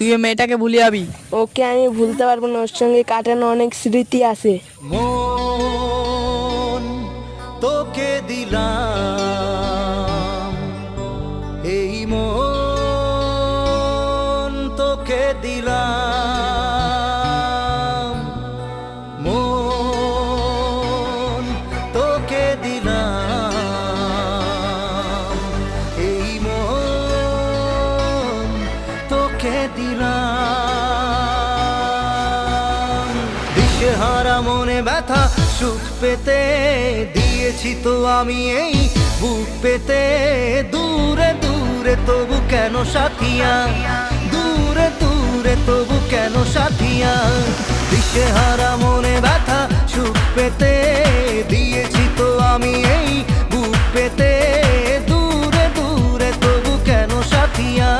তুই ওই মেয়েটাকে ভুলে যাবি। ওকে আমি ভুলতে পারবো না, ওর সঙ্গে কাটানো অনেক স্মৃতি আছে। মন তোকে দিলাম, এই মন তোকে দিলাম, মন তোকে দিলাম, এই মন তোকে দিলাম। দিশেহারা মনে ব্যথা সুখ পেতে দিয়েছি তো আমি এই বুক পেতে। দূরে দূরে তবু কেন সাথিয়া, দূরে দূরে তবু কেন সাথিয়া। দিশেহারা মনে ব্যথা সুখ পেতে দিয়েছি তো আমি এই বুক পেতে। দূরে দূরে তবু কেন সাথিয়া,